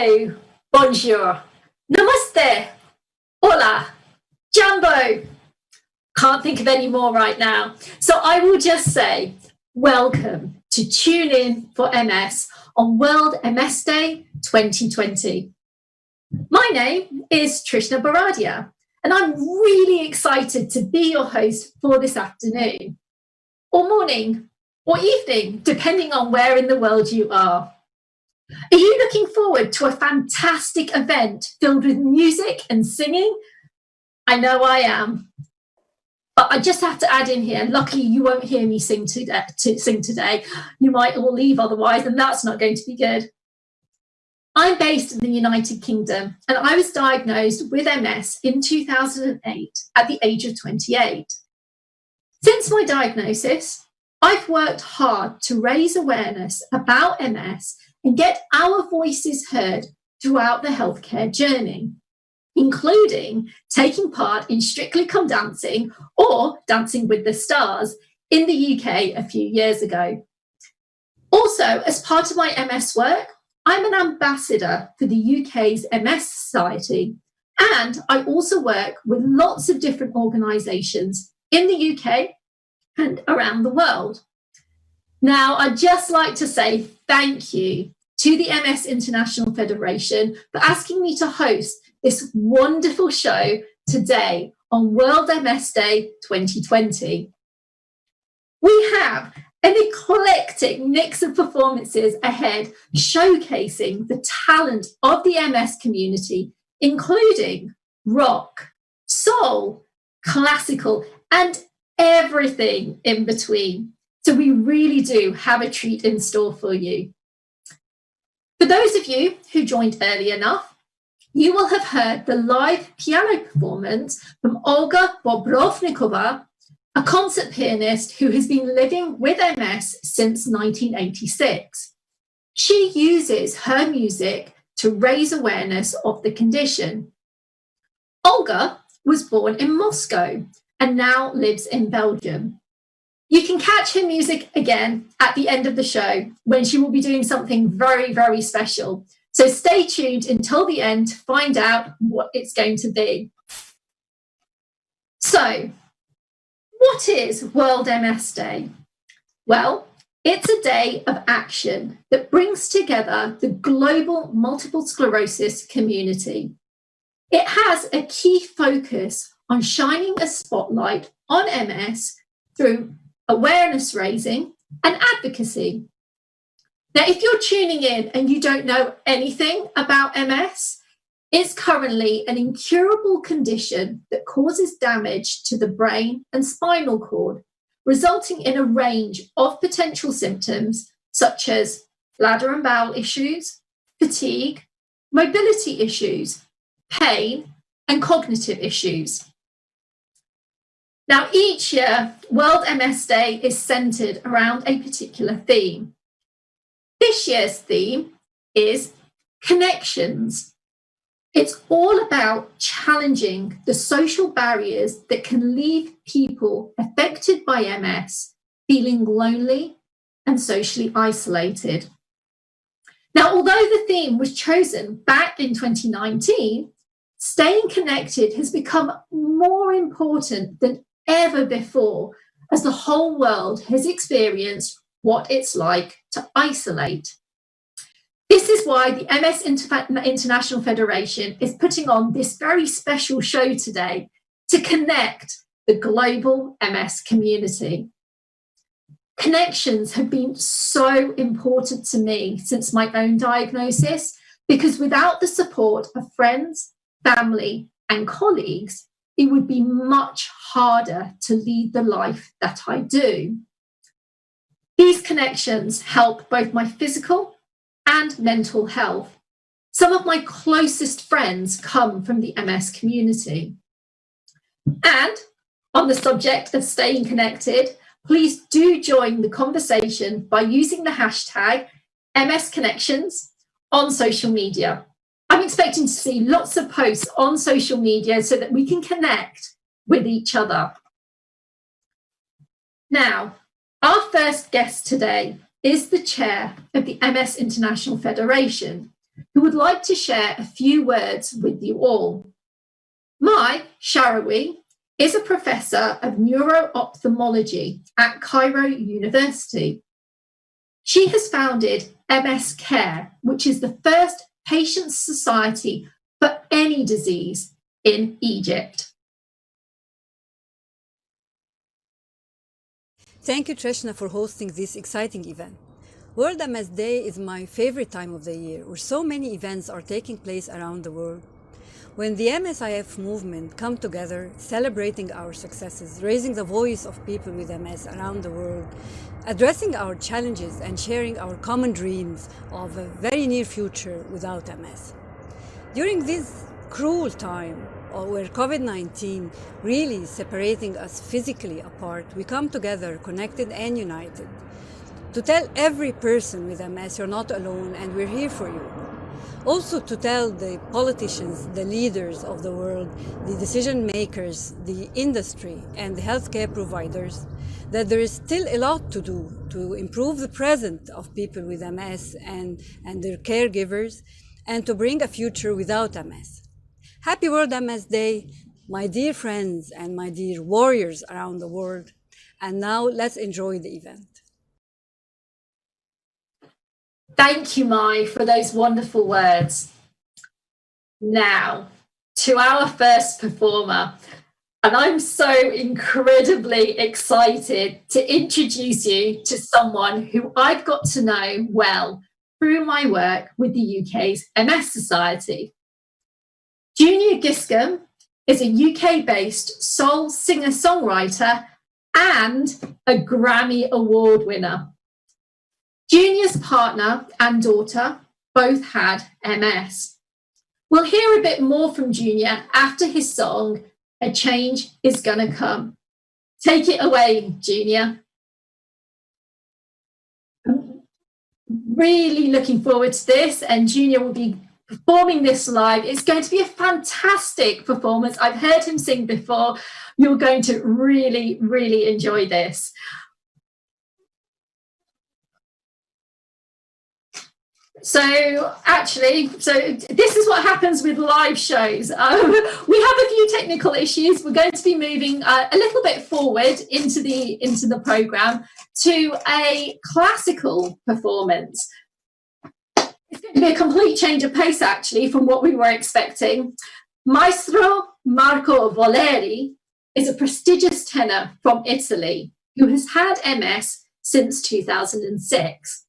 Hello, bonjour, namaste, hola, jumbo. Can't think of any more right now. So I will just say, welcome to Tune In for MS on World MS Day 2020. My name is Trishna Bharadia, and I'm really excited to be your host for this afternoon, or morning, or evening, depending on where in the world you are. Are you looking forward to a fantastic event filled with music and singing? I know I am. But I just have to add in here, luckily you won't hear me sing today. You might all leave otherwise, and that's not going to be good. I'm based in the United Kingdom, and I was diagnosed with MS in 2008 at the age of 28. Since my diagnosis, I've worked hard to raise awareness about MS and get our voices heard throughout the healthcare journey, including taking part in Strictly Come Dancing or Dancing with the Stars in the UK a few years ago. Also, as part of my MS work, I'm an ambassador for the UK's MS Society, and I also work with lots of different organisations in the UK and around the world. Now, I'd just like to say thank you to the MS International Federation for asking me to host this wonderful show today on World MS Day 2020. We have an eclectic mix of performances ahead showcasing the talent of the MS community, including rock, soul, classical, and everything in between. So we really do have a treat in store for you. For those of you who joined early enough, you will have heard the live piano performance from Olga Bobrovnikova, a concert pianist who has been living with MS since 1986. She uses her music to raise awareness of the condition. Olga was born in Moscow and now lives in Belgium. You can catch her music again at the end of the show when she will be doing something very, very special. So stay tuned until the end to find out what it's going to be. So, what is World MS Day? Well, it's a day of action that brings together the global multiple sclerosis community. It has a key focus on shining a spotlight on MS through awareness raising and advocacy. Now, if you're tuning in and you don't know anything about MS, it's currently an incurable condition that causes damage to the brain and spinal cord, resulting in a range of potential symptoms such as bladder and bowel issues, fatigue, mobility issues, pain, and cognitive issues. Now, each year, World MS Day is centred around a particular theme. This year's theme is connections. It's all about challenging the social barriers that can leave people affected by MS feeling lonely and socially isolated. Now, although the theme was chosen back in 2019, staying connected has become more important than ever before as the whole world has experienced what it's like to isolate. This is why the MS International Federation is putting on this very special show today to connect the global MS community. Connections have been so important to me since my own diagnosis, because without the support of friends, family, and colleagues, it would be much harder to lead the life that I do. These connections help both my physical and mental health. Some of my closest friends come from the MS community. And on the subject of staying connected, please do join the conversation by using the hashtag MSConnections on social media. I'm expecting to see lots of posts on social media so that we can connect with each other. Now, our first guest today is the chair of the MS International Federation, who would like to share a few words with you all. Mai Sharawi is a professor of neuro-ophthalmology at Cairo University. She has founded MS Care, which is the first patient society for any disease in Egypt. Thank you, Trishna, for hosting this exciting event. World MS Day is my favorite time of the year, where so many events are taking place around the world. When the MSIF movement come together, celebrating our successes, raising the voice of people with MS around the world, addressing our challenges and sharing our common dreams of a very near future without MS. During this cruel time, where COVID-19 really is separating us physically apart, we come together connected and united to tell every person with MS you're not alone and we're here for you. Also to tell the politicians, the leaders of the world, the decision makers, the industry and the healthcare providers that there is still a lot to do to improve the present of people with MS and their caregivers and to bring a future without MS. Happy World MS Day, my dear friends and my dear warriors around the world. And now let's enjoy the event. Thank you, Mai, for those wonderful words. Now, to our first performer. And I'm so incredibly excited to introduce you to someone who I've got to know well through my work with the UK's MS Society. Junior Giscombe is a UK-based soul singer-songwriter and a Grammy-Award winner. Junior's partner and daughter both had MS. We'll hear a bit more from Junior after his song, A Change Is Gonna Come. Take it away, Junior. I'm really looking forward to this, and Junior will be performing this live. It's going to be a fantastic performance. I've heard him sing before. You're going to really, really enjoy this. So this is what happens with live shows. We have a few technical issues. We're going to be moving a little bit forward into the program to a classical performance. It's going to be a complete change of pace, actually, from what we were expecting. Maestro Marco Voleri is a prestigious tenor from Italy who has had MS since 2006.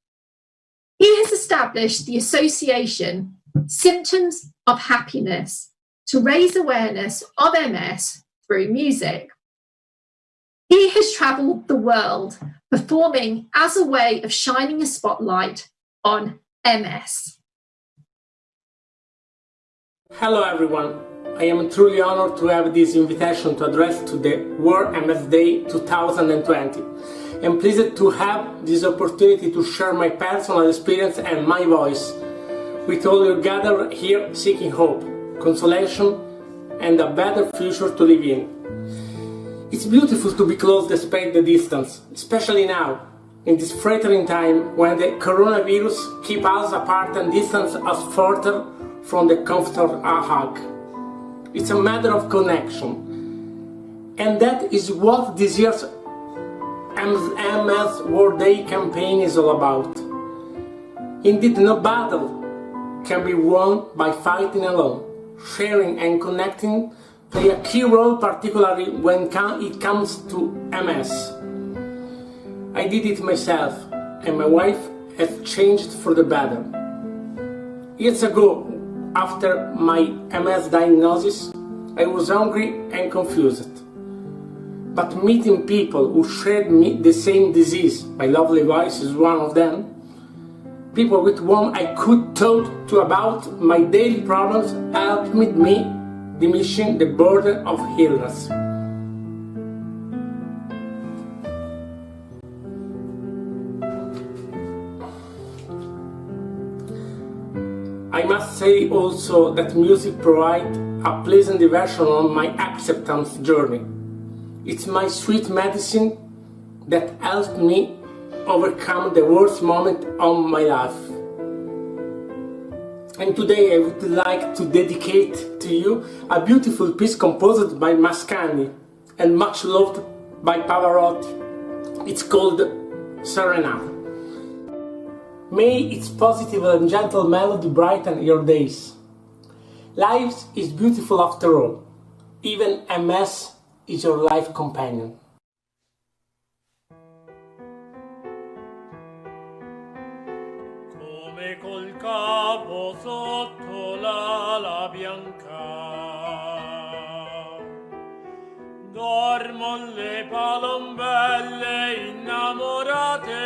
He has established the association Symptoms of Happiness to raise awareness of MS through music. He has travelled the world performing as a way of shining a spotlight on MS. Hello everyone, I am truly honored to have this invitation to address to the World MS Day 2020. I'm pleased to have this opportunity to share my personal experience and my voice with all you gathered here seeking hope, consolation and a better future to live in. It's beautiful to be close despite the distance, especially now, in this frightening time when the coronavirus keeps us apart and distance us further from the comfort of a hug. It's a matter of connection, and that is what this year's MS World Day campaign is all about. Indeed, no battle can be won by fighting alone. Sharing and connecting play a key role, particularly when it comes to MS. I did it myself, and my wife has changed for the better. Years ago, after my MS diagnosis, I was hungry and confused. But meeting people who shared the same disease, my lovely voice is one of them, people with whom I could talk to about my daily problems helped me diminishing the burden of illness. I must say also that music provides a pleasant diversion on my acceptance journey. It's my sweet medicine that helped me overcome the worst moment of my life. And today I would like to dedicate to you a beautiful piece composed by Mascagni and much loved by Pavarotti. It's called Serenade. May its positive and gentle melody brighten your days. Life is beautiful after all. Even MS is your life companion. Come col capo sotto l'ala bianca, dormon le palombelle innamorate,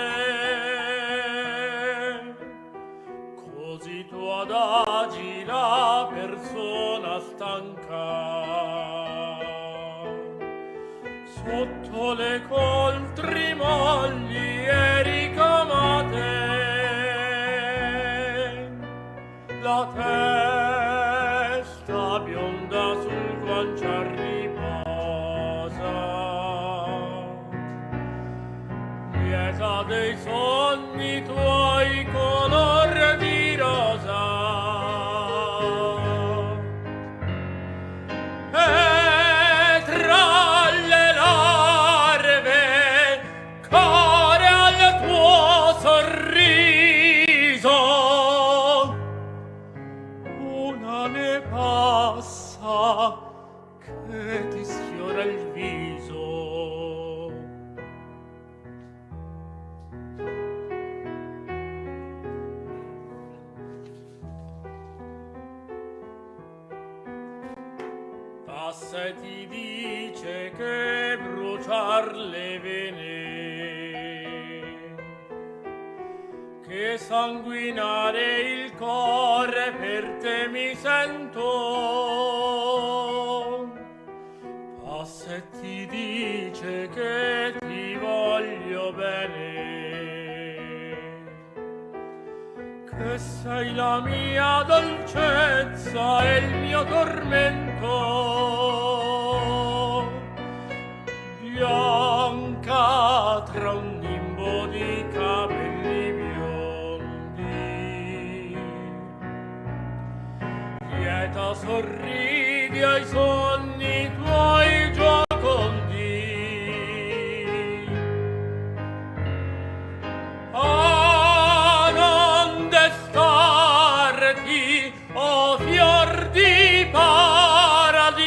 così tu adagi la persona stanca. Sotto le coltri molli e ricamate, la testa bionda sul guanciar riposa, lieta dei sogni tuoi color di rosa. E tra le larve core al tuo sorriso una ne passa che ti sfiora il viso. Passa e ti dice che bruciar le vene, che sanguinare il cuore per te mi sento. Passa e ti dice che ti voglio bene, che sei la mia dolcezza e il mio tormento. Bianca tra un nimbo di capelli biondi, lieta sorridi ai sonni tuoi giocondi. A non destarti, o fior di paradiso,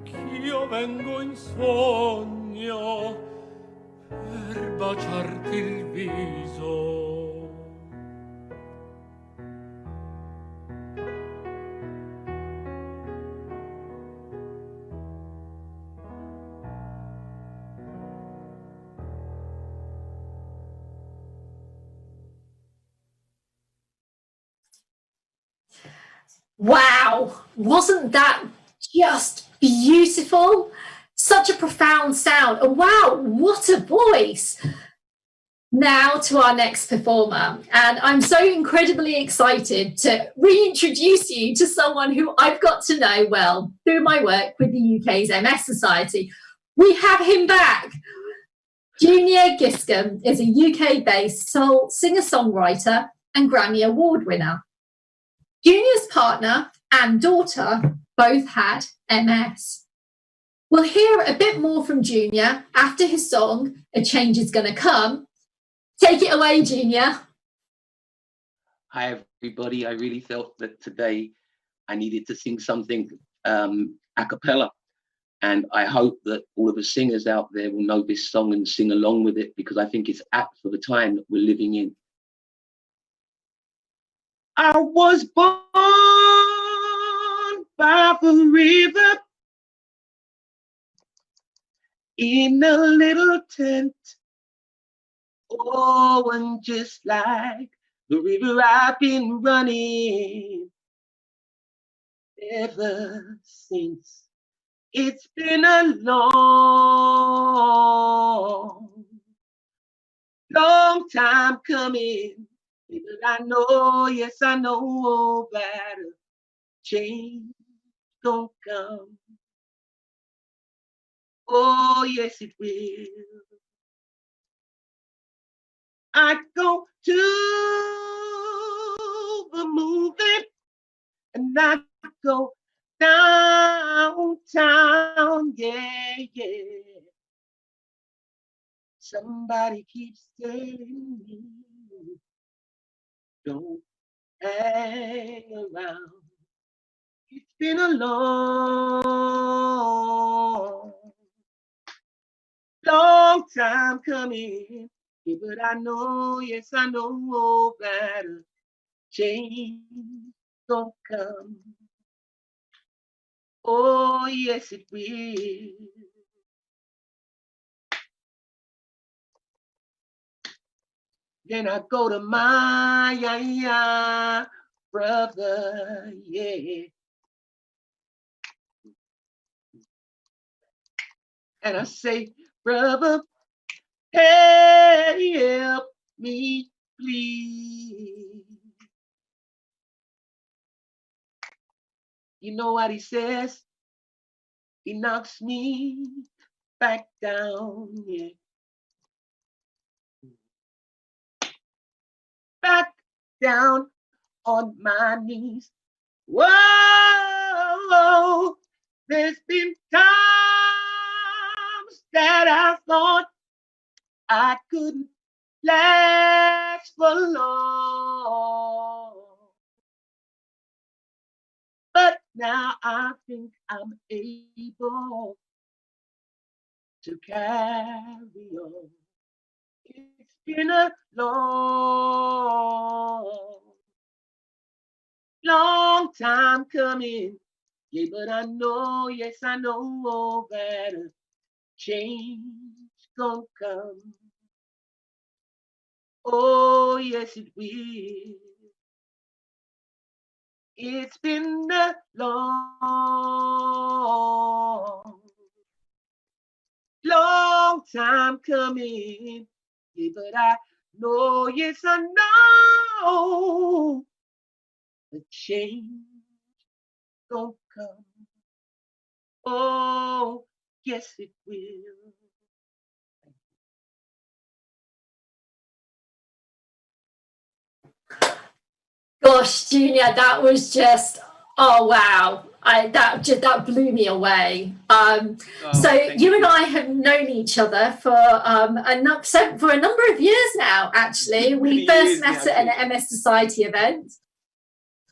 ch'io vengo in sogno per baciarti il viso. Wow, wasn't that just beautiful? Such a profound sound. And wow, what a voice. Now to our next performer. And I'm so incredibly excited to reintroduce you to someone who I've got to know well through my work with the UK's MS Society. We have him back. Junior Giscombe is a UK-based soul singer-songwriter and Grammy-Award winner. Junior's partner and daughter both had MS. We'll hear a bit more from Junior after his song, A Change Is Gonna Come. Take it away, Junior. Hi, everybody. I really felt that today I needed to sing something a cappella. And I hope that all of the singers out there will know this song and sing along with it, because I think it's apt for the time that we're living in. I was born by the river in a little tent. Oh, and just like the river I've been running ever since. It's been a long time coming. But I know, yes, I know that a change gon' come. Oh, yes, it will. I'd go to the movie and I'd go downtown, yeah, yeah. Somebody keeps telling me, don't hang around. It's been a long time coming. Yeah, but I know, yes, I know that a change gonna come. Oh, yes, it will. Then I go to my brother, yeah. And I say, brother, hey, help me, please. You know what he says? He knocks me back down, yeah. Back down on my knees. Whoa, there's been times that I thought I couldn't last for long. But now I think I'm able to carry on. It's been a long time coming. Yeah, but I know, yes, I know that a change gonna come. Oh, yes, it will. It's been a long time coming. Yeah, but I know, yes, I know the change gonna come. Oh, yes, it will. Gosh, Junior, that was just, oh wow. That blew me away. So you and I have known each other for a number of years now. Actually, we first met at an MS Society event.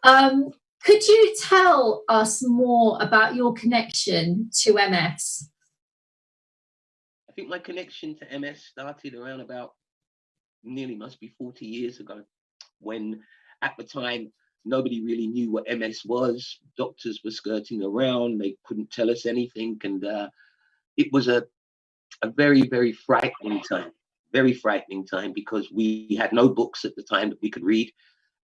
Could you tell us more about your connection to MS? I think my connection to MS started around about nearly must be 40 years ago, when at the time nobody really knew what MS was. Doctors were skirting around, they couldn't tell us anything, and it was a very, very frightening time, because we had no books at the time that we could read,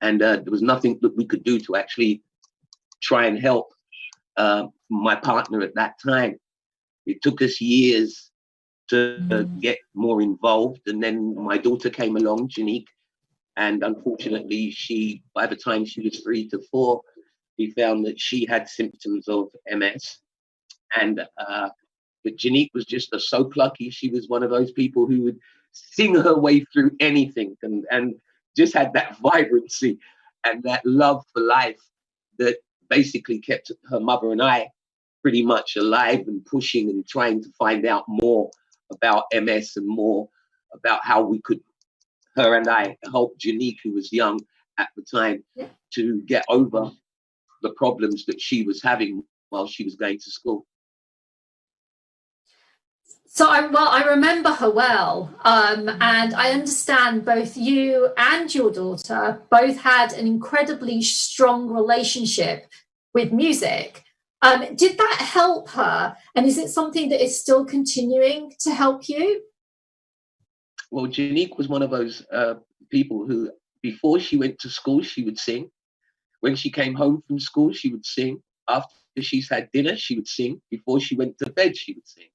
and there was nothing that we could do to actually try and help my partner at that time. It took us years to get more involved, and then my daughter came along, Janique, and unfortunately by the time she was 3 to 4, we found that she had symptoms of MS. And but Janique was just so plucky. She was one of those people who would sing her way through anything, and just had that vibrancy and that love for life that basically kept her mother and I pretty much alive and pushing and trying to find out more about MS and more about how we could, her and I, help Janique, who was young at the time, to get over the problems that she was having while she was going to school. So I remember her well, and I understand both you and your daughter both had an incredibly strong relationship with music. Did that help her, and is it something that is still continuing to help you? Well, Janique was one of those people who, before she went to school, she would sing. When she came home from school, she would sing. After she's had dinner, she would sing. Before she went to bed, she would sing.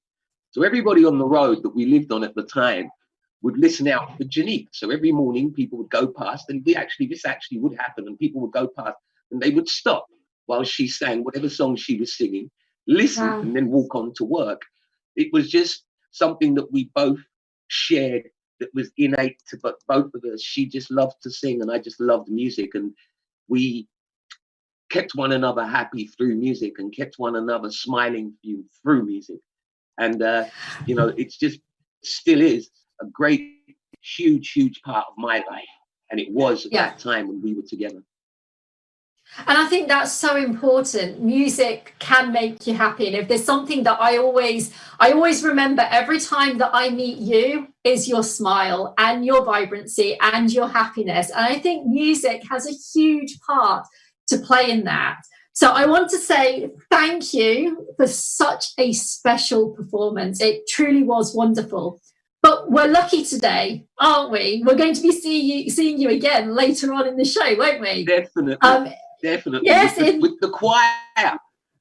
So everybody on the road that we lived on at the time would listen out for Janique. So every morning people would go past, and this actually would happen, and people would go past and they would stop while she sang whatever song she was singing, listen, and then walk on to work. It was just something that we both shared that was innate to both of us. She just loved to sing and I just loved music, and we kept one another happy through music and kept one another smiling through music. And you know, it's just still is a great, huge part of my life, and it was at that time when we were together. And I think that's so important. Music can make you happy. And if there's something that I always remember every time that I meet you, is your smile and your vibrancy and your happiness. And I think music has a huge part to play in that. So I want to say thank you for such a special performance. It truly was wonderful. But we're lucky today, aren't we? We're going to be seeing you again later on in the show, won't we? Definitely. Definitely. Yes, with the choir,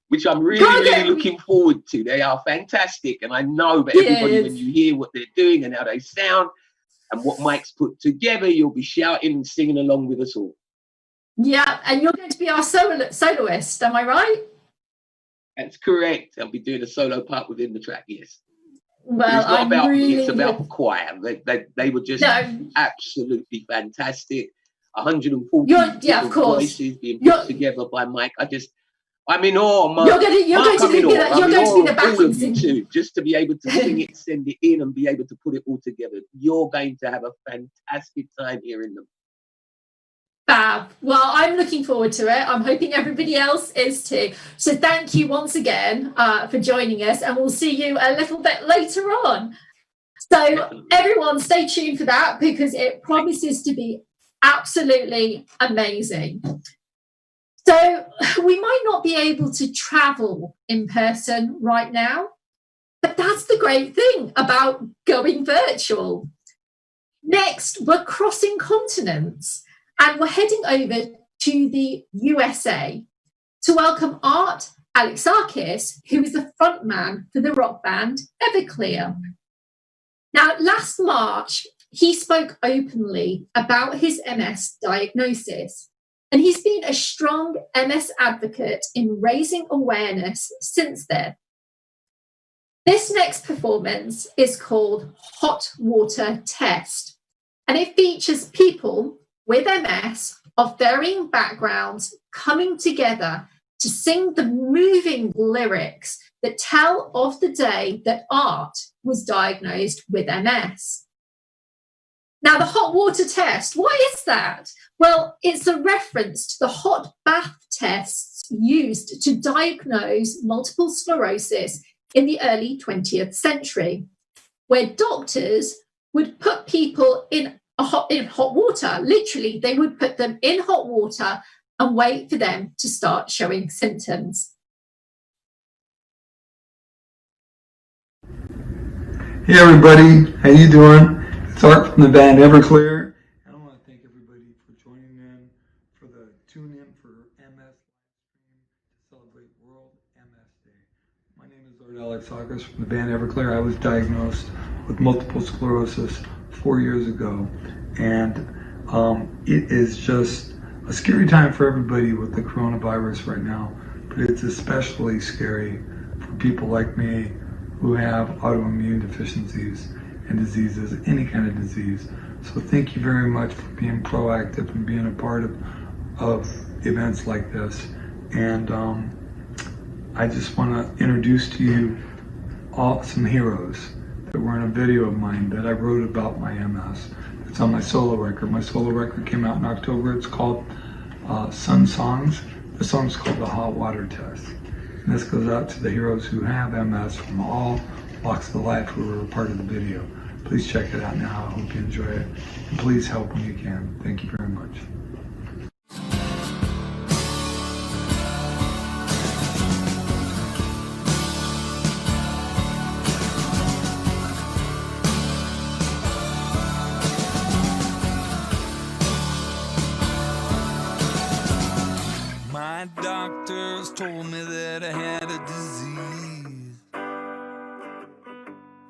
which I'm really looking forward to. They are fantastic. And I know that everybody, when you hear what they're doing and how they sound and what Mike's put together, you'll be shouting and singing along with us all. Yeah, and you're going to be our soloist, am I right? That's correct. I'll be doing a solo part within the track, yes. Well, it's not about me, it's about the choir. They were just absolutely fantastic. 140 voices being put together by Mike. I'm in awe. You're going to be the backing singer. Just to be able to sing it, send it in, and be able to put it all together. You're going to have a fantastic time hearing them. Fab. Well, I'm looking forward to it. I'm hoping everybody else is too. So thank you once again for joining us, and we'll see you a little bit later on. So everyone, stay tuned for that, because it promises to be absolutely amazing. So we might not be able to travel in person right now, but that's the great thing about going virtual. Next, we're crossing continents, and we're heading over to the USA to welcome Art Alexakis, who is the frontman for the rock band Everclear. Now, last March, he spoke openly about his MS diagnosis, and he's been a strong MS advocate in raising awareness since then. This next performance is called Hot Water Test, and it features people with MS of varying backgrounds coming together to sing the moving lyrics that tell of the day that Art was diagnosed with MS. Now, the hot water test, what is that? Well, it's a reference to the hot bath tests used to diagnose multiple sclerosis in the early 20th century, where doctors would put people in hot water. Literally, they would put them in hot water and wait for them to start showing symptoms. Hey everybody, how you doing? It's Art from the band Everclear. And I want to thank everybody for joining in for the Tune In for MS stream to celebrate World MS Day. My name is Art Alexakis from the band Everclear. I was diagnosed with multiple sclerosis 4 years ago, and it is just a scary time for everybody with the coronavirus right now, but it's especially scary for people like me who have autoimmune deficiencies and diseases, any kind of disease. So thank you very much for being proactive and being a part of events like this. And I just want to introduce to you some heroes that were in a video of mine that I wrote about my MS. It's on my solo record. My solo record came out in October. It's called Sun Songs. The song's called The Hot Water Test. And this goes out to the heroes who have MS from all walks of life who were a part of the video. Please check it out now. I hope you enjoy it. And please help when you can. Thank you very much. My doctors told me that I had a disease.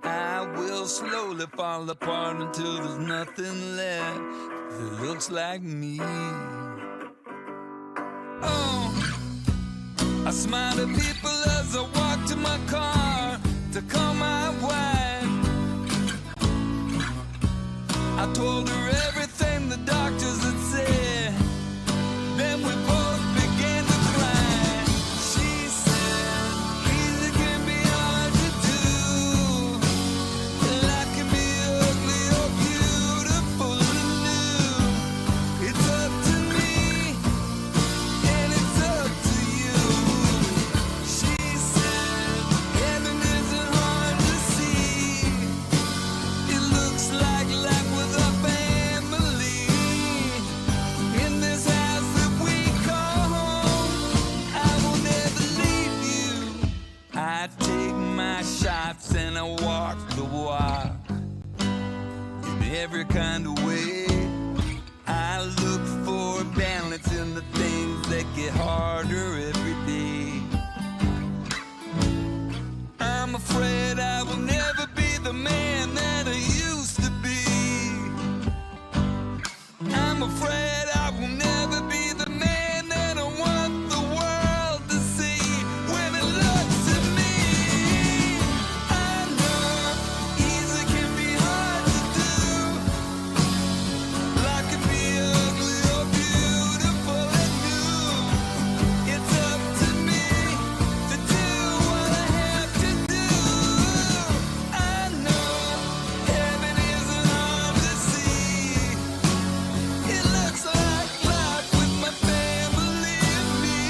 I will slowly fall apart until there's nothing left that looks like me. Oh, I smile at people as I walk to my car to call my wife. I told her everything the doctors had said. Then we both began to cry. She said, easy can be hard to do. Life can be ugly or beautiful and new. It's up to me, and it's up to you. She said, heaven isn't hard to see. It looks like life with a family. In this house that we call home, I will never leave you. I take my shots and I walk the walk. In every kind of way, I look for balance in the things that get harder every day. I'm afraid I will never be the man that I used to be. I'm afraid I will never be the man that I want the world to see when it looks at me. I know easy can be hard to do. Life can be ugly or beautiful and new. It's up to me to do what I have to do. I know heaven isn't hard to see. It looks like life with my family and me.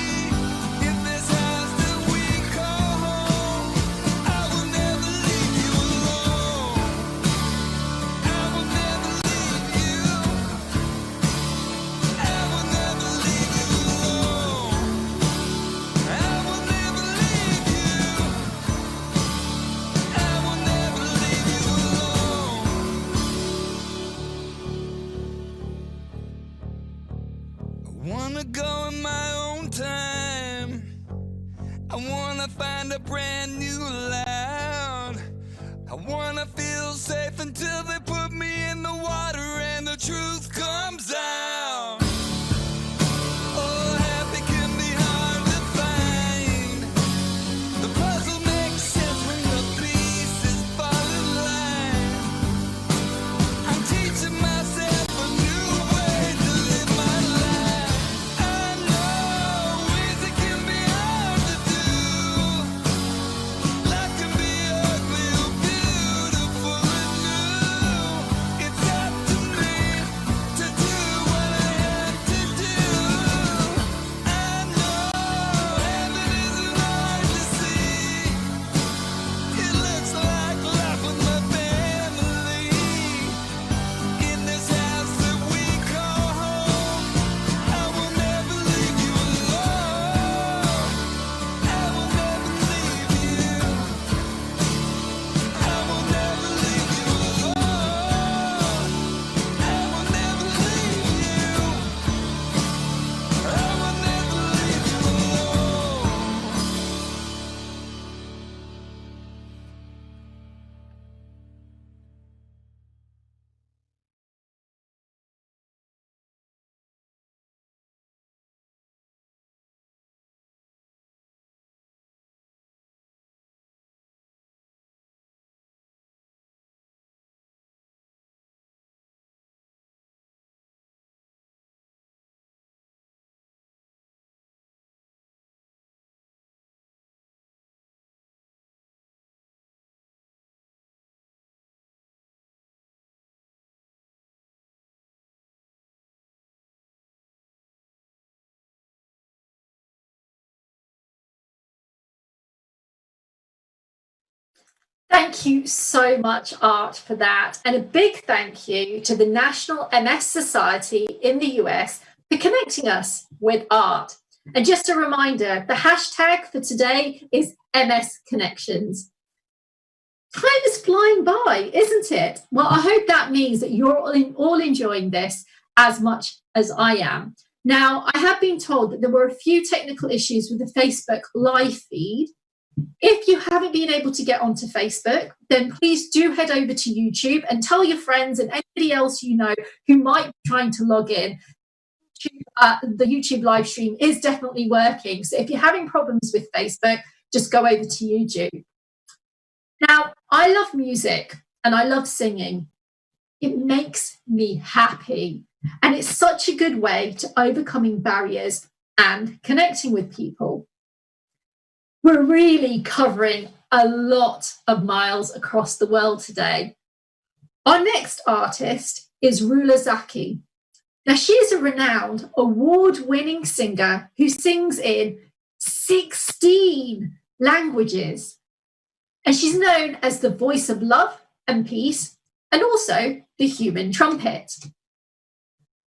In this house that we call home, I will never leave you alone. I will never leave you. I will never leave you alone. I will never leave you. I will never leave you alone. I wanna go in my own time. I wanna find a brand new loud. I wanna feel safe until they put me in the water and the truth comes out. Oh, happy can be hard to find. The puzzle makes sense when the pieces fall in line. I'm teaching myself a new way to live my life. I know easy can be hard to do. Life can be ugly or beautiful and new. It's up to me to do what I have to do. I know heaven isn't hard to see. It looks like life with my family. In this house that we call home, I will never leave you alone. I will never leave you. I will never leave you alone. I will never leave you. I will never leave you alone. Thank you so much, Art, for that. And a big thank you to the National MS Society in the US for connecting us with art. And just a reminder, the hashtag for today is MS Connections. Time is flying by, isn't it? Well, I hope that means that you're all enjoying this as much as I am. Now, I have been told that there were a few technical issues with the Facebook live feed. If you haven't been able to get onto Facebook, then please do head over to YouTube and tell your friends and anybody else you know who might be trying to log in. The YouTube live stream is definitely working. So if you're having problems with Facebook, just go over to YouTube. Now, I love music and I love singing. It makes me happy. And it's such a good way to overcoming barriers and connecting with people. We're really covering a lot of miles across the world today. Our next artist is Rula Zaki. Now, she is a renowned award-winning singer who sings in 16 languages. And she's known as the voice of love and peace, and also the human trumpet.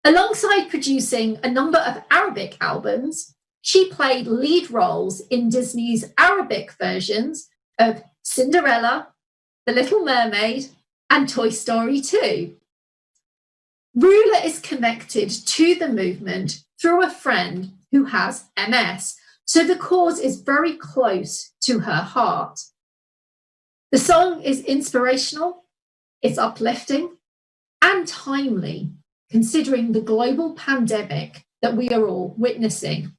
Alongside producing a number of Arabic albums, she played lead roles in Disney's Arabic versions of Cinderella, The Little Mermaid, and Toy Story 2. Rula is connected to the movement through a friend who has MS, so the cause is very close to her heart. The song is inspirational, it's uplifting, and timely, considering the global pandemic that we are all witnessing.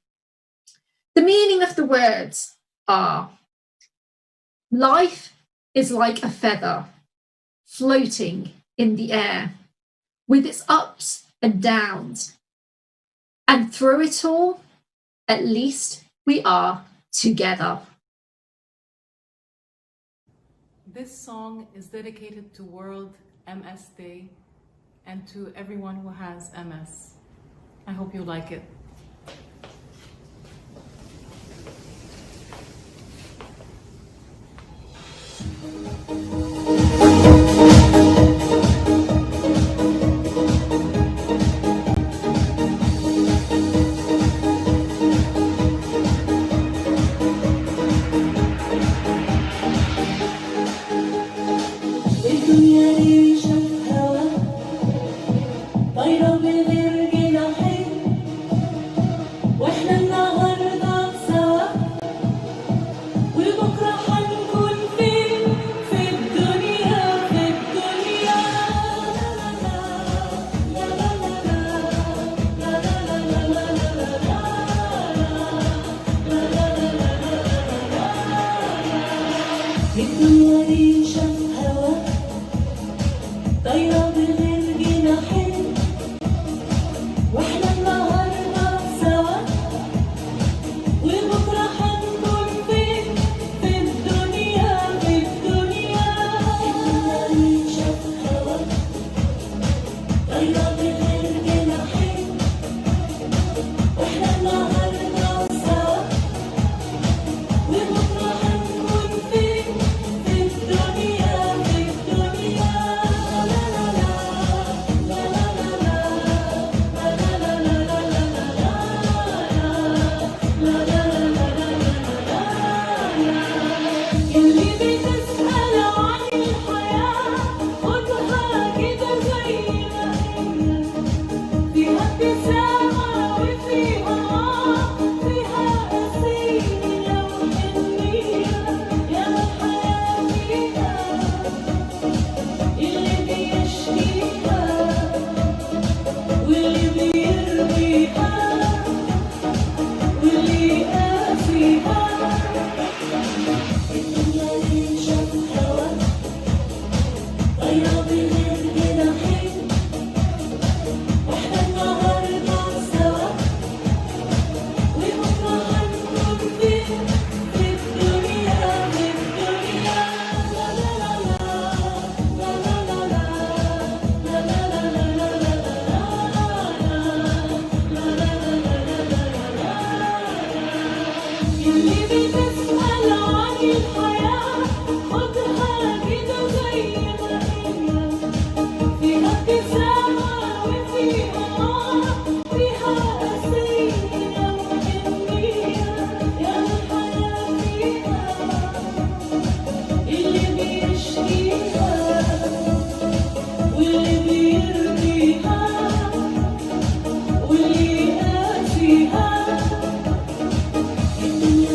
The meaning of the words are: life is like a feather floating in the air with its ups and downs. And through it all, at least we are together. This song is dedicated to World MS Day and to everyone who has MS. I hope you like it.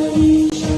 Feliz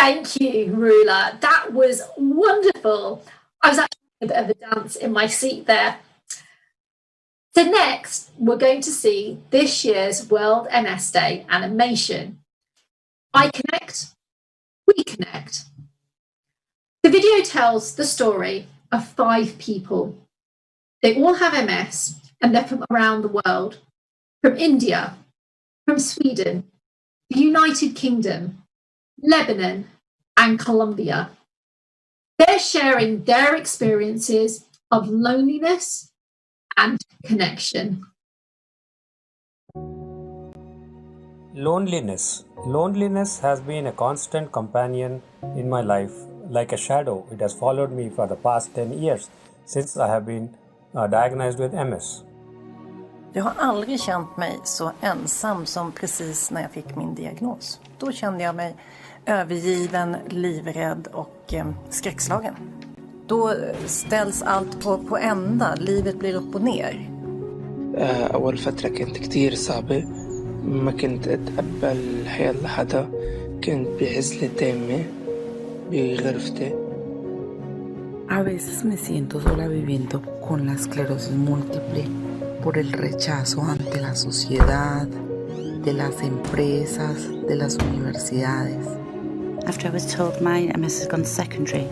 Thank you, Rula. That was wonderful. I was actually doing a bit of a dance in my seat there. So next, we're going to see this year's World MS Day animation. I Connect, We Connect. The video tells the story of 5 people. They all have MS and they're from around the world, from India, from Sweden, the United Kingdom, Lebanon, and Colombia. They're sharing their experiences of loneliness and connection. Loneliness. Loneliness has been a constant companion in my life. Like a shadow, it has followed me for the past 10 years since I have been diagnosed with MS. Jag har aldrig känt mig så ensam som precis när jag fick min diagnos. Då kände jag mig övergiven, livrädd och skräckslagen. Då ställs allt på ända, livet blir upp och ner. أول فترة كانت كتير صعبة ما كنت أتقبل الحياة لحدا كنت بعزلة تامة بغرفتي. A veces me siento sola viviendo con la esclerosis múltiple por el rechazo ante la sociedad, de las empresas, de las universidades. After I was told my MS has gone secondary,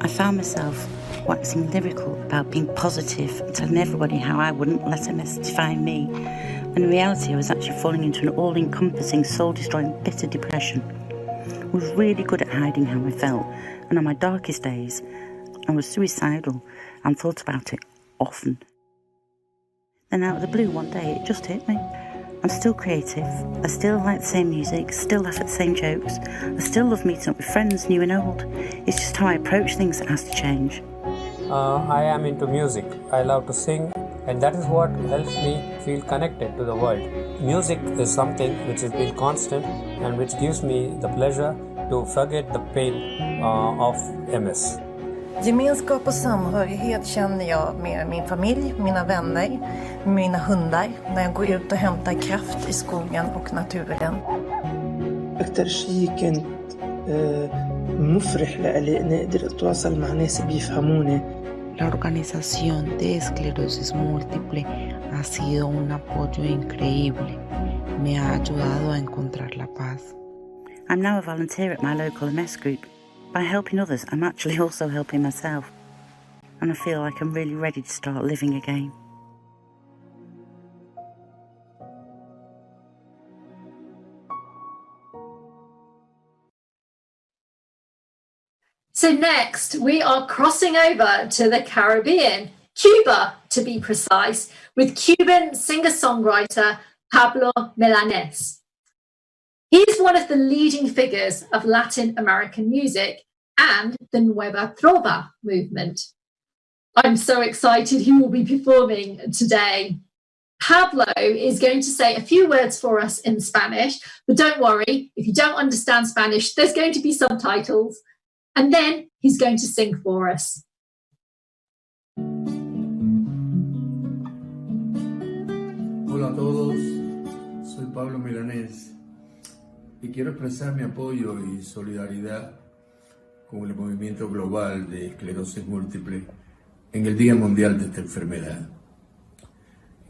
I found myself waxing lyrical about being positive and telling everybody how I wouldn't let MS define me. When in reality I was actually falling into an all-encompassing, soul-destroying, bitter depression. I was really good at hiding how I felt, and on my darkest days I was suicidal and thought about it often. Then out of the blue one day it just hit me. I'm still creative, I still like the same music, still laugh at the same jokes, I still love meeting up with friends new and old. It's just how I approach things that has to change. I am into music. I love to sing, and that is what helps me feel connected to the world. Music is something which has been constant and which gives me the pleasure to forget the pain of MS. Gemenskap och samhörighet känner jag med min familj, mina vänner, mina hundar när jag går ut och hämtar kraft i skogen och naturen. أكتر شيء كنت مفرح لألي أن أقدر أتواصل مع ناس بيفهموني. La organización de esclerosis múltiple ha sido un apoyo increíble. Me ha ayudado a encontrar la paz. I'm now a volunteer at my local MS group. By helping others, I'm actually also helping myself. And I feel like I'm really ready to start living again. So next, we are crossing over to the Caribbean, Cuba to be precise, with Cuban singer-songwriter Pablo Milanés. He's one of the leading figures of Latin American music and the Nueva Trova movement. I'm so excited he will be performing today. Pablo is going to say a few words for us in Spanish, but don't worry, if you don't understand Spanish, there's going to be subtitles. And then he's going to sing for us. Hola a todos, soy Pablo Milanés y quiero expresar mi apoyo y solidaridad con el movimiento global de esclerosis múltiple en el Día Mundial de esta enfermedad.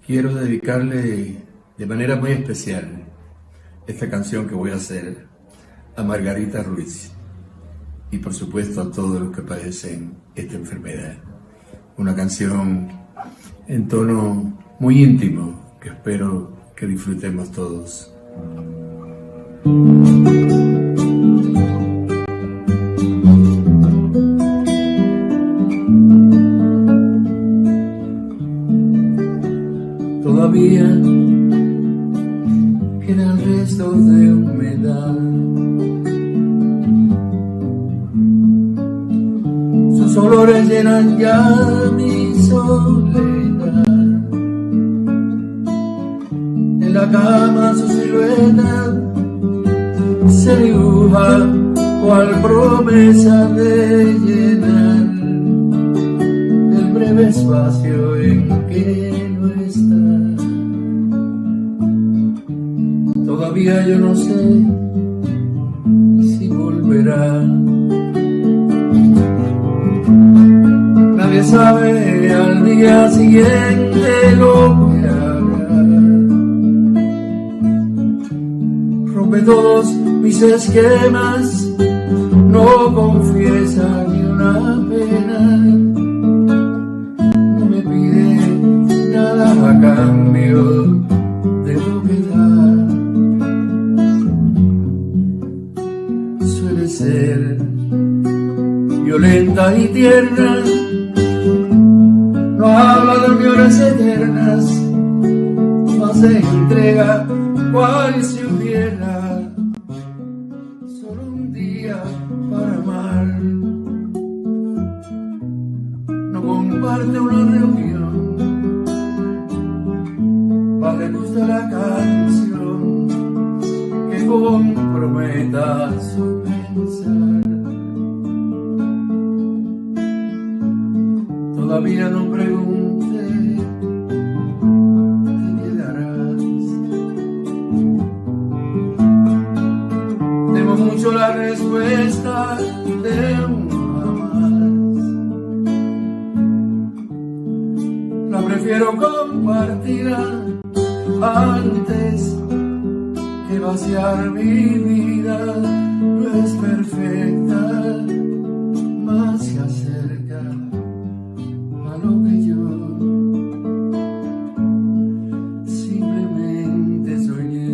Quiero dedicarle de manera muy especial esta canción que voy a hacer a Margarita Ruiz. Y por supuesto a todos los que padecen esta enfermedad. Una canción en tono muy íntimo que espero que disfrutemos todos. Todavía quedan restos de humedad. Sus olores llenan ya mi soledad. En la cama su silueta se dibuja cual promesa de llenar el breve espacio en que no está. Todavía yo no sé si será. Nadie sabe al día siguiente lo que habrá. Rompe todos mis esquemas, no confiesa ni una pena, no me pide nada a cambio de lo que da. Suele ser violenta y tierna, no habla de uniones eternas, mas se entrega cual si hubiera solo un día para amar. No comparte una reunión, más le gusta la canción que comprometa su pensar. Todavía no pregunte, te quedarás. Temo mucho la respuesta de un jamás. La prefiero compartirla antes que vaciar mi vida. No es perfecta, más se acerca a lo que yo simplemente soñé.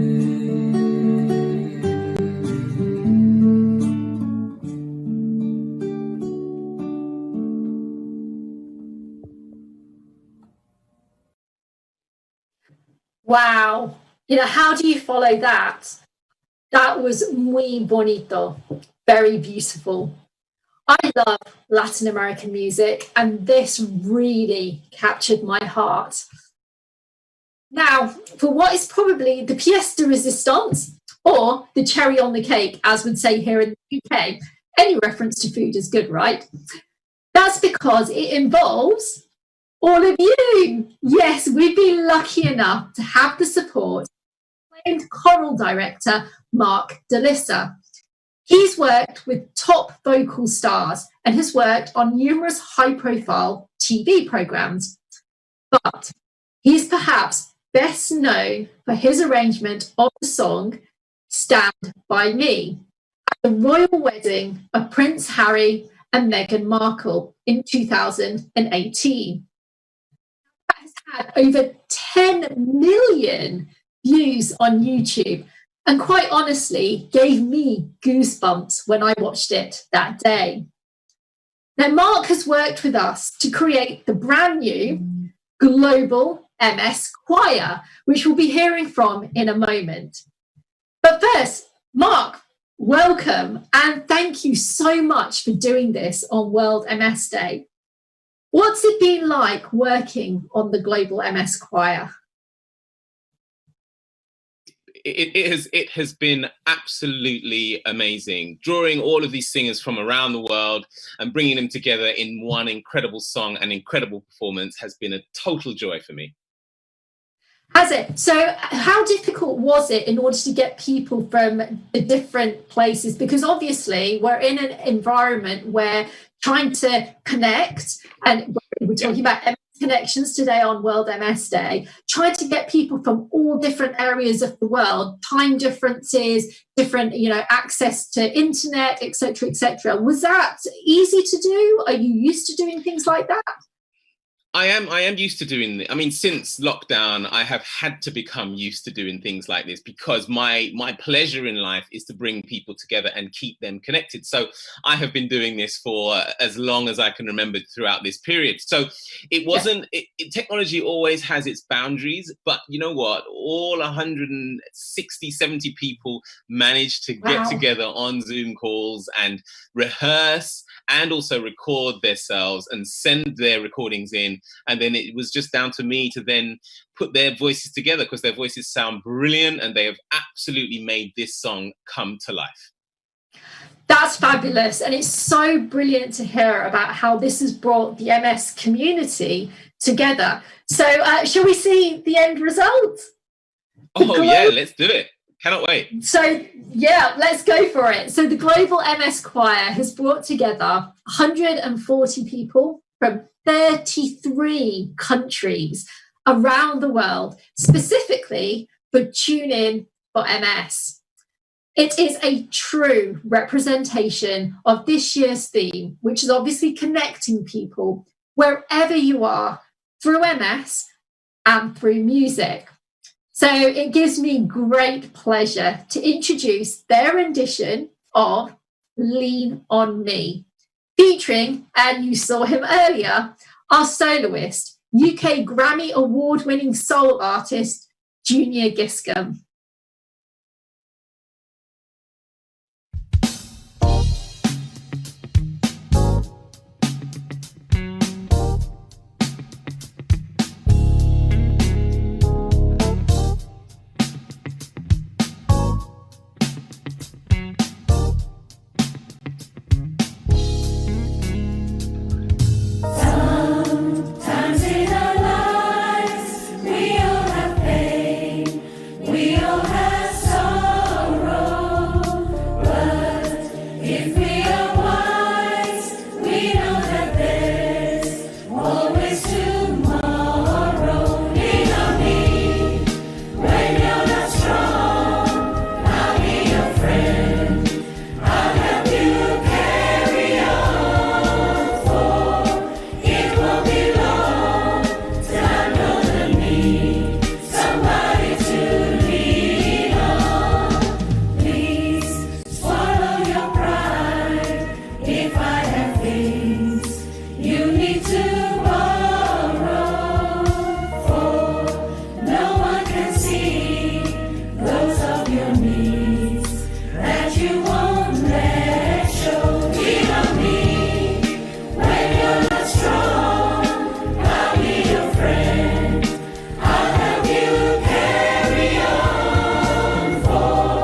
Wow. You know, how do you follow that? That was muy bonito. Very beautiful. I love Latin American music, and this really captured my heart. Now, for what is probably the pièce de résistance, or the cherry on the cake, as we'd say here in the UK, any reference to food is good, right? That's because it involves all of you. Yes, we've been lucky enough to have the support of acclaimed choral director Marco De-Lisser. He's worked with top vocal stars and has worked on numerous high-profile TV programs. But he's perhaps best known for his arrangement of the song Stand By Me at the royal wedding of Prince Harry and Meghan Markle in 2018. That has had over 10 million views on YouTube, and quite honestly gave me goosebumps when I watched it that day. Now, Mark has worked with us to create the brand new Global MS Choir, which we'll be hearing from in a moment. But first, Mark, welcome, and thank you so much for doing this on World MS Day. What's it been like working on the Global MS Choir? It has been absolutely amazing. Drawing all of these singers from around the world and bringing them together in one incredible song and incredible performance has been a total joy for me. Has it? So how difficult was it in order to get people from the different places? Because obviously we're in an environment where trying to connect, and we're talking about MS connections today on World MS Day, trying to get people from all different areas of the world, time differences, different, access to internet, etc., etc. Was that easy to do? Are you used to doing things like that? I am used to doing, since lockdown, I have had to become used to doing things like this because my pleasure in life is to bring people together and keep them connected. So I have been doing this for as long as I can remember throughout this period. So it wasn't, technology always has its boundaries, but you know what? All 160, 70 people managed to get together on Zoom calls and rehearse and also record themselves and send their recordings in. And then it was just down to me to then put their voices together because their voices sound brilliant and they have absolutely made this song come to life. That's fabulous. And it's so brilliant to hear about how this has brought the MS community together. So shall we see the end result? Oh, yeah, let's do it. Cannot wait. So, yeah, let's go for it. So the Global MS Choir has brought together 140 people from 33 countries around the world, specifically for Tune In for MS. It is a true representation of this year's theme, which is obviously connecting people wherever you are through MS and through music. So it gives me great pleasure to introduce their rendition of Lean on Me, featuring, and you saw him earlier, our soloist, UK Grammy Award winning soul artist, Junior Giscombe. Sometimes in our lives, we all have pain, we all have sorrow. But if we are wise, we know that there's always tomorrow. Lean on me when you're not strong. I'll be your friend. I'll help you carry on. For it won't be long till I'm gonna need somebody to lean on. Please swallow your pride. If I have things you need to borrow, for no one can see those of your needs that you won't let show. Lean on me when you're not strong. I'll be your friend. I'll help you carry on. For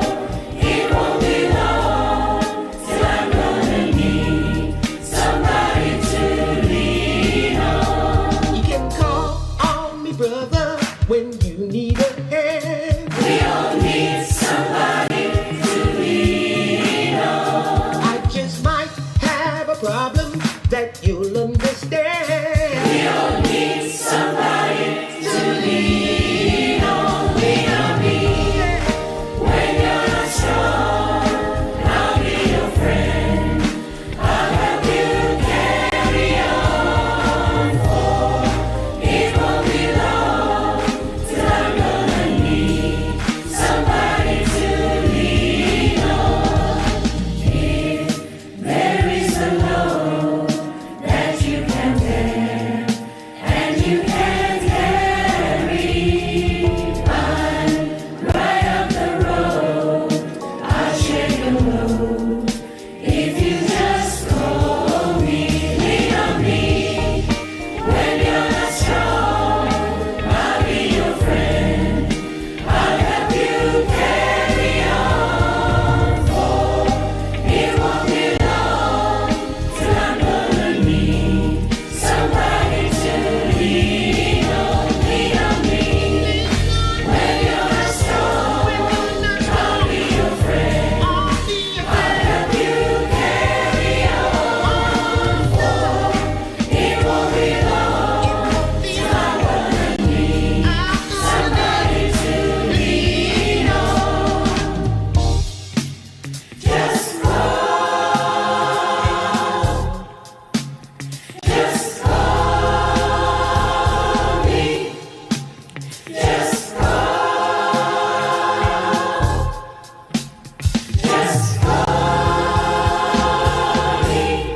it won't be long till I'm gonna need somebody to lean on. You can call on me, brother, when you need a hand. We all need somebody to lean on. I just might have a problem that you'll understand. We all need somebody to lean on. Lean on me when you're not strong. I'll be your friend. I'll help you carry on. For it won't be long till I'm gonna need somebody to lean on. If there is a load that you can bear and you can't carry, I'm right up the road. I'll share your load if you just call me. Lean on me when you're not strong. I'll be your friend. I'll help you carry on. For it won't be long till I'm gonna need somebody to lean on. Lean on me when you're not strong. I'll be your friend. I'll help you carry on. For it won't be long till I'm gonna need somebody to lean on. Just call me. Just call me.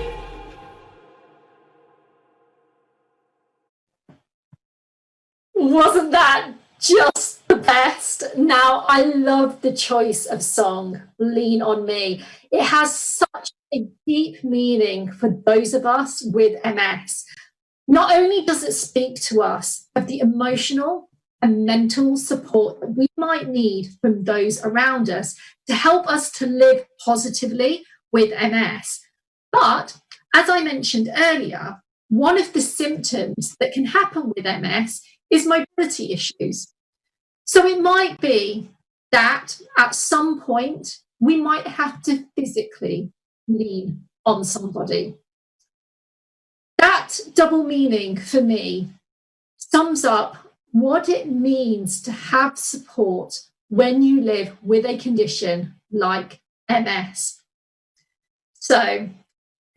Wasn't that just the best? Now, I love the choice of song, Lean on Me. It has such a deep meaning for those of us with MS. Not only does it speak to us of the emotional and mental support that we might need from those around us to help us to live positively with MS, but as I mentioned earlier, one of the symptoms that can happen with MS is mobility issues. So it might be that at some point we might have to physically lean on somebody. That double meaning for me sums up what it means to have support when you live with a condition like MS. So,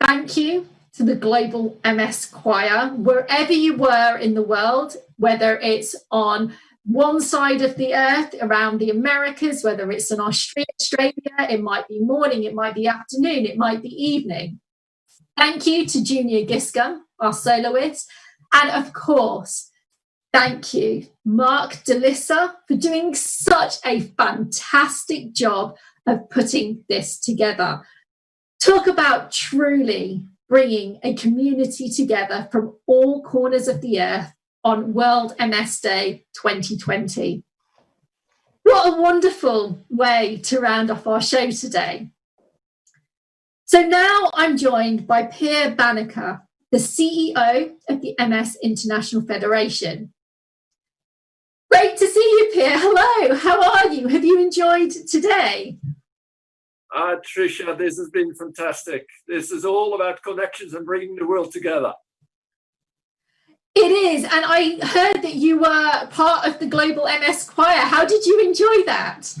thank you to the Global MS Choir, wherever you were in the world, whether it's on one side of the earth around the Americas, whether it's in Australia, it might be morning, it might be afternoon, it might be evening. Thank you to Junior Giscombe, our soloist, and of course, thank you, Mark De-Lisser, for doing such a fantastic job of putting this together. Talk about truly bringing a community together from all corners of the earth on World MS Day 2020. What a wonderful way to round off our show today. So now I'm joined by Pierre Banneker, the CEO of the MS International Federation. Great to see you, Pierre. Hello, how are you? Have you enjoyed today? Trisha, this has been fantastic. This is all about connections and bringing the world together. It is, and I heard that you were part of the Global MS Choir. How did you enjoy that?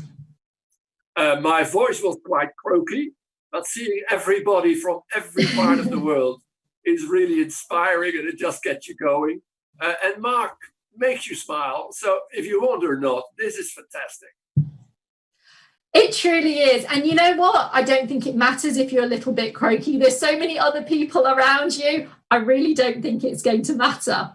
My voice was quite croaky, but seeing everybody from every part of the world is really inspiring, and it just gets you going. And Mark makes you smile. So if you want or not, this is fantastic. It truly is. And you know what? I don't think it matters if you're a little bit croaky. There's so many other people around you. I really don't think it's going to matter.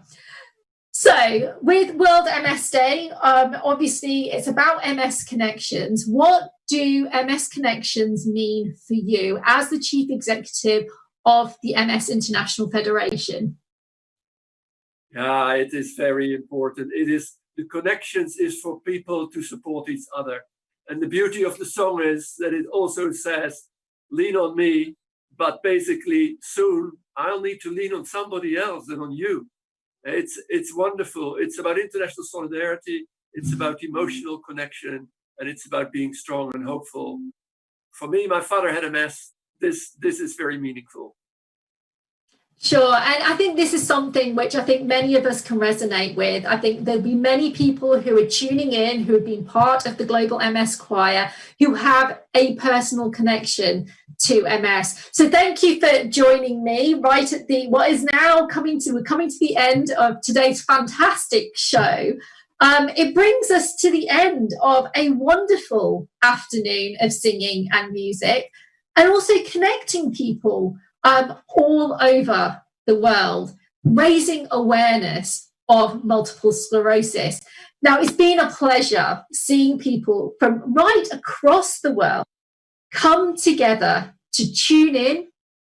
So with World MS Day, obviously it's about MS Connections. What do MS Connections mean for you as the Chief Executive of the MS International Federation? Yeah, it is very important. The connections is for people to support each other. And the beauty of the song is that it also says, lean on me, but basically soon I'll need to lean on somebody else and on you. It's wonderful. It's about international solidarity. It's about emotional connection, and it's about being strong and hopeful. For me, my father had MS. This is very meaningful. Sure, and I think this is something which I think many of us can resonate with. I think there'll be many people who are tuning in, who have been part of the Global MS Choir, who have a personal connection to MS. So thank you for joining me right at what is now coming to the end of today's fantastic show. It brings us to the end of a wonderful afternoon of singing and music, and also connecting people all over the world, raising awareness of multiple sclerosis. Now, it's been a pleasure seeing people from right across the world come together to tune in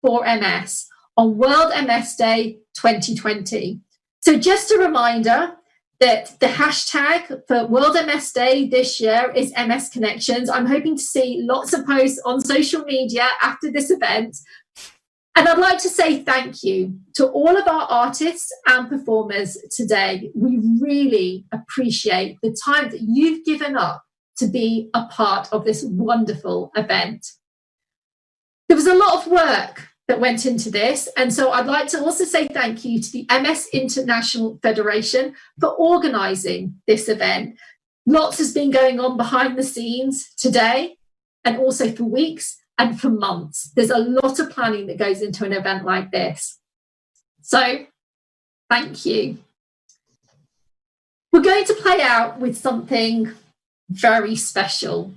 for MS on World MS Day 2020. So just a reminder that the hashtag for World MS Day this year is MS Connections. I'm hoping to see lots of posts on social media after this event. And I'd like to say thank you to all of our artists and performers today. We really appreciate the time that you've given up to be a part of this wonderful event. There was a lot of work that went into this, and so I'd like to also say thank you to the MS International Federation for organising this event. Lots has been going on behind the scenes today and also for weeks and for months. There's a lot of planning that goes into an event like this. So, thank you. We're going to play out with something very special.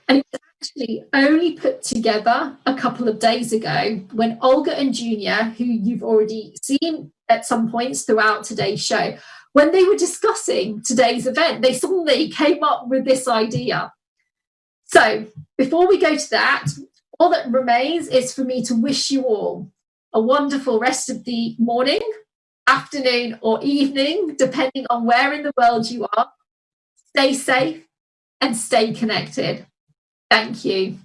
And it's actually only put together a couple of days ago when Olga and Junior, who you've already seen at some points throughout today's show, when they were discussing today's event, they suddenly came up with this idea. So, before we go to that, all that remains is for me to wish you all a wonderful rest of the morning, afternoon, or evening, depending on where in the world you are. Stay safe and stay connected. Thank you.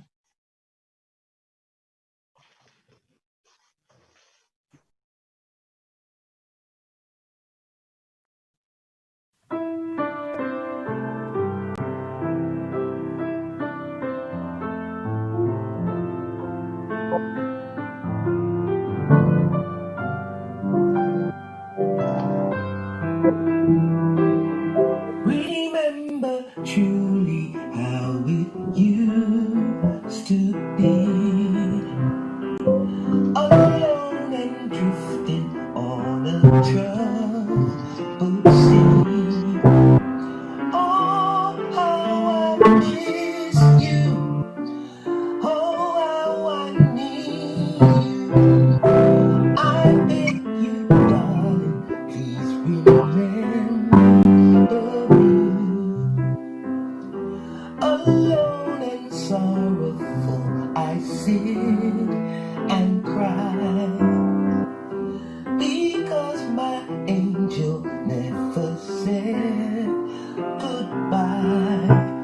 troubled sea. Oh, how I miss you. Oh, how I need you. I beg you, darling, please remember me. Alone and sorrowful, I sit and cry, because my angel never said goodbye.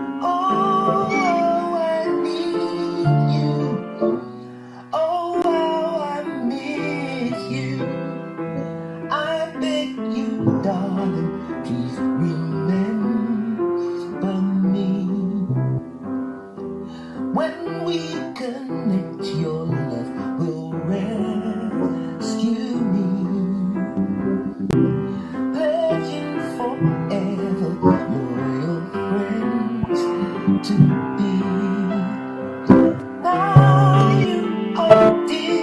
Oh, how I need you. Oh, how I miss you. I beg you, darling, please remember me. When we connect, your love will rescue me. Pledging forever, loyal friends to be. Now you are dear.